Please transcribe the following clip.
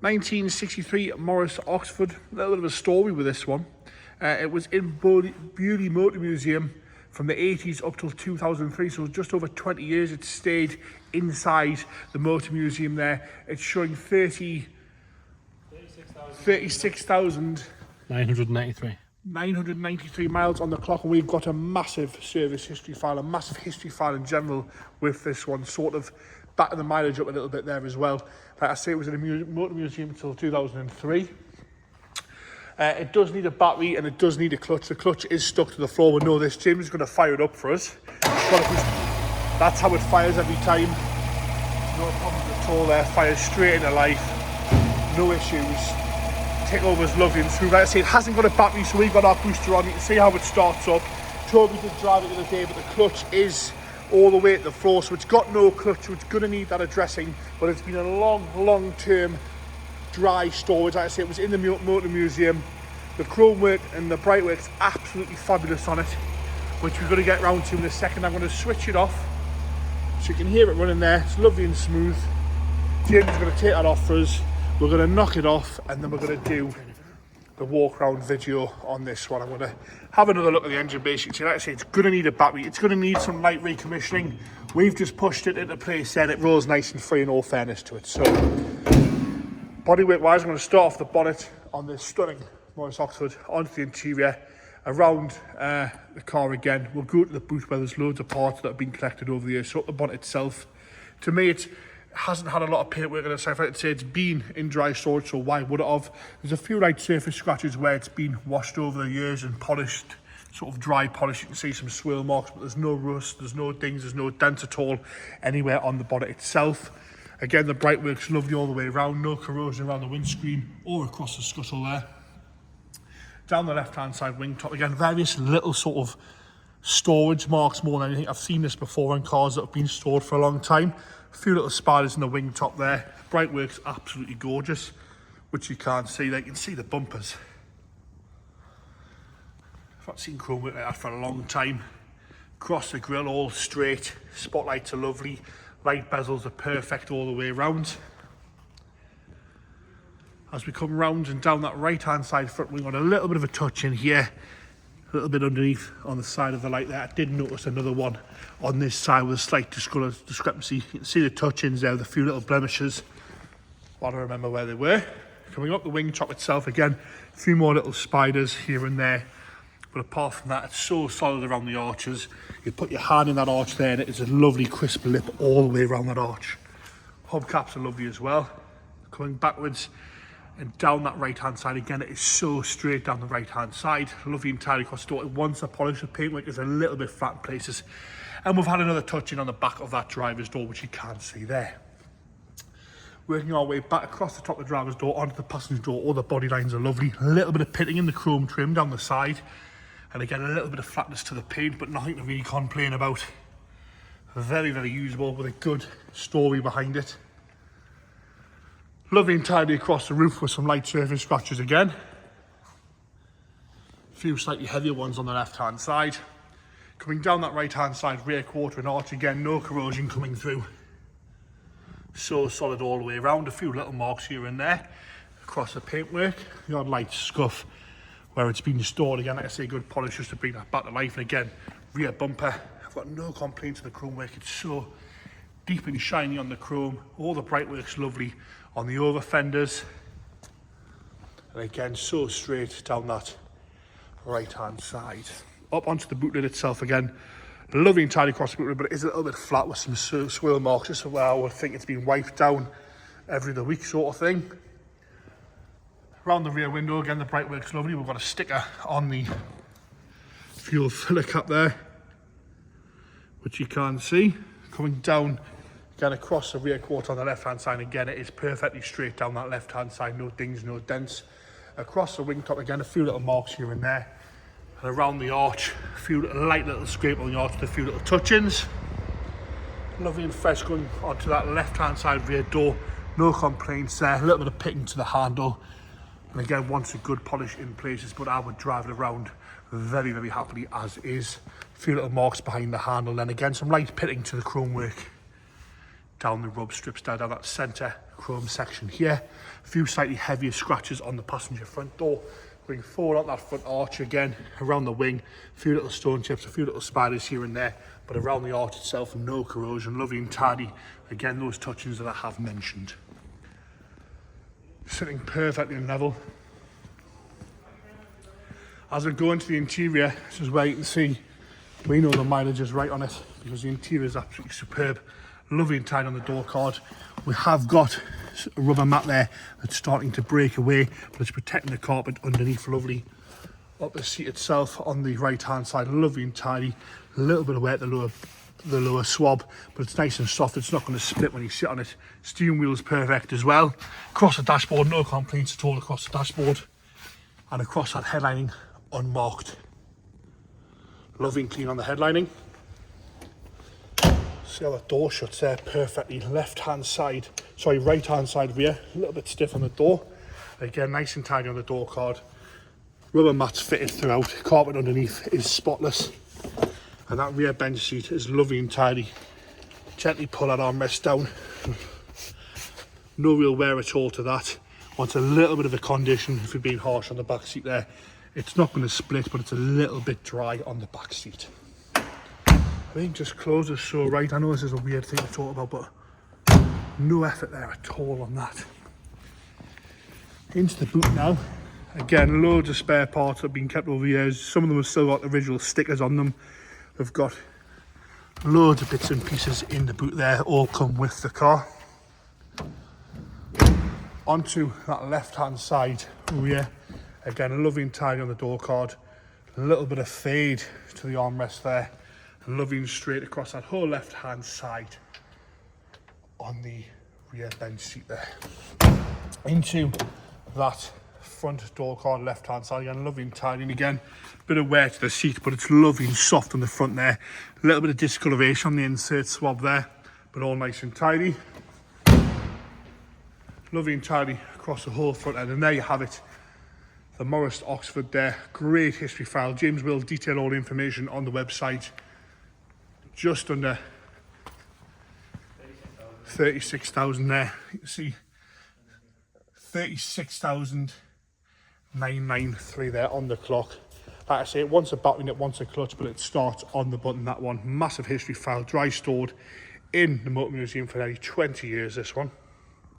1963 Morris Oxford. A little bit of a story with this one. It was in Bewley Motor Museum from the 80s up till 2003, so just over 20 years it stayed inside the motor museum there. It's showing 36,993 miles on the clock, and we've got a massive service history file, a massive history file in general with this one, sort of backing the mileage up a little bit there as well. Like I say, it was in a motor museum until 2003. It does need a battery and it does need a clutch. The clutch is stuck to the floor. We know this. Jim's going to fire it up for us. That's how it fires every time. No problems at all there. Fires straight into life. No issues. Takeover's lovely and smooth. Like I say, it hasn't got a battery, so we've got our booster on. You can see how it starts up. Toby did drive it the other day, but the clutch is all the way at the floor, so it's got no clutch, so it's going to need that addressing. But it's been a long-term dry storage. Like I say, it was in the motor museum. The chrome work and the bright work's absolutely fabulous on it, which we're going to get round to in a second. I'm going to switch it off so you can hear it running there. It's lovely and smooth. James is going to take that off for us. We're going to knock it off, and then we're going to do the walk around video on this one. I'm going to have another look at the engine basically. Like I say, it's going to need a battery. It's going to need some light recommissioning. We've just pushed it into place and it rolls nice and free in all fairness to it. So bodywork wise, I'm going to start off the bonnet on this stunning Morris Oxford, onto the interior, around the car again. We'll go to the boot where there's loads of parts that have been collected over the years. So the bonnet itself, to me, it hasn't had a lot of paintwork on it. So I'd say it's been in dry storage, so why would it have? There's a few light surface scratches where it's been washed over the years and polished, sort of dry polish. You can see some swirl marks, but there's no rust, there's no dings, there's no dents at all anywhere on the bonnet itself. Again, the bright work's lovely all the way around, no corrosion around the windscreen or across the scuttle there. Down the left-hand side wing top, again, various little sort of storage marks more than anything. I've seen this before on cars that have been stored for a long time. A few little spiders in the wing top there. Bright work's absolutely gorgeous, which you can't see. They can see the bumpers. I've not seen chrome work like that for a long time. Across the grille, all straight. Spotlights are lovely. Light bezels are perfect all the way around. As we come round and down that right hand side front, we've got a little bit of a touch in here, a little bit underneath on the side of the light there. I did notice another one on this side with a slight discrepancy. You can see the touch-ins there with a few little blemishes. I don't remember where they were. Coming up the wing top itself, again, a few more little spiders here and there. But apart from that, it's so solid around the arches. You put your hand in that arch there and it is a lovely crisp lip all the way around that arch. Hubcaps are lovely as well. Coming backwards and down that right hand side, again, it is so straight down the right hand side. Lovely entirely across the door. Once the polish, the paintwork is a little bit flat in places. And we've had another touch in on the back of that driver's door, which you can't see there. Working our way back across the top of the driver's door onto the passenger door, all the body lines are lovely. A little bit of pitting in the chrome trim down the side. And again, a little bit of flatness to the paint, but nothing to really complain about. Very, very usable with a good story behind it. Lovely and tidy across the roof with some light surface scratches again. A few slightly heavier ones on the left-hand side. Coming down that right-hand side, rear quarter and arch again, no corrosion coming through. So solid all the way around. A few little marks here and there across the paintwork. The odd light scuff where it's been stored. Again, like I say, good polish just to bring that back to life. And again, rear bumper. I've got no complaints with the chrome work. It's so deep and shiny on the chrome. All the bright work's lovely on the over fenders. And again, so straight down that right-hand side. Up onto the boot lid itself again. Lovely and tidy across the boot lid, but it is a little bit flat with some swirl marks, just where I would think it's been wiped down every other week sort of thing. Around the rear window, again, the bright work's lovely. We've got a sticker on the fuel filler cap there, which you can't see. Coming down again across the rear quarter on the left hand side, again, it is perfectly straight down that left hand side, no dings, no dents. Across the wing top again, a few little marks here and there. And around the arch, a few light little scrape on the arch with a few little touch-ins. Lovely and fresh going onto that left hand side rear door. No complaints there. A little bit of pitting to the handle. And again, once a good polish in places, but I would drive it around very, very happily as is. A few little marks behind the handle. Then again, some light pitting to the chrome work. Down the rub strips down that centre chrome section here. A few slightly heavier scratches on the passenger front door. Going forward on that front arch again, around the wing, a few little stone chips, a few little spiders here and there, but around the arch itself, no corrosion, lovely and tidy. Again, those touchings that I have mentioned. Sitting perfectly level. As we go into the interior, this is where you can see we know the mileage is right on it because the interior is absolutely superb. Lovely and tight on the door card. We have got a rubber mat there that's starting to break away, but it's protecting the carpet underneath lovely. Up the seat itself on the right hand side, lovely and tidy. A little bit of wear at the lower swab, but it's nice and soft. It's not going to split when you sit on it. Steering wheel is perfect as well. Across the dashboard, no complaints at all across the dashboard. And across that headlining, unmarked. Lovely and clean on the headlining. See how that door shuts there perfectly. Right hand side rear, a little bit stiff on the door. Again, nice and tidy on the door card. Rubber mats fitted throughout. Carpet underneath is spotless. And that rear bench seat is lovely and tidy. Gently pull that armrest down. No real wear at all to that. Wants a little bit of a condition if you're being harsh on the back seat there. It's not going to split, but it's a little bit dry on the back seat. Everything just closes so right. I know this is a weird thing to talk about, but no effort there at all on that. Into the boot now. Again, loads of spare parts that have been kept over the years. Some of them have still got original stickers on them. We've got loads of bits and pieces in the boot there, all come with the car. Onto that left hand side rear. Again, lovely and tidy on the door card. A little bit of fade to the armrest there. Lovely and straight across that whole left hand side on the rear bench seat there. Into that front door card left hand side again, lovely and tidy. And again, bit of wear to the seat, but it's lovely and soft on the front there. A little bit of discoloration on the insert swab there, but all nice and tidy. Lovely and tidy across the whole front end. And there you have it. The Morris Oxford there. Great history file. James will detail all the information on the website. Just under 36,000 there. You can see 36,993 there on the clock. Like I say, it wants a battery and it wants a clutch, but it starts on the button, that one. Massive history file, dry stored in the Motor Museum for nearly 20 years, this one.